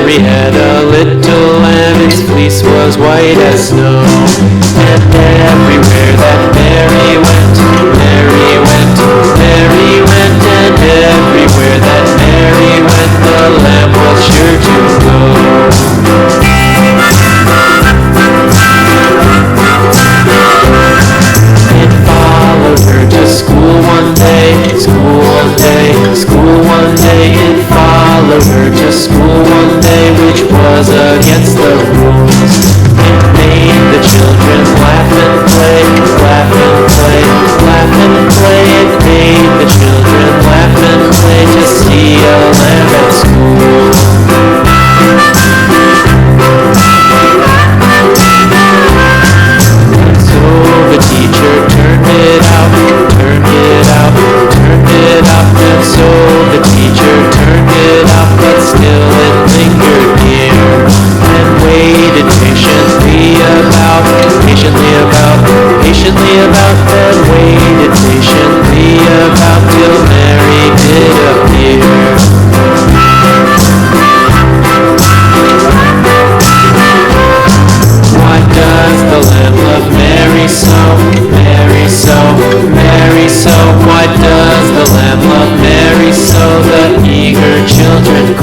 Mary had a little lamb, its fleece was white as snow. And everywhere that Mary went, Mary went, Mary went, and everywhere that Mary went, the lamb was sure to go. It followed her to school one day, school one day, school one day. It followed her to school one day, which was against the rules. It made the children laugh and play, laugh and play, laugh and play. It made the children laugh and play to see a lamb at school. So the teacher turned it out, turned it out, turned it out. And so the teacher turned it out, but still it lingered near, and waited patiently about, patiently about, patiently about, then waited patiently about till Mary did appear. Why does the lamb love Mary so, Mary so, Mary so? Why does the lamb love Mary so? The eager children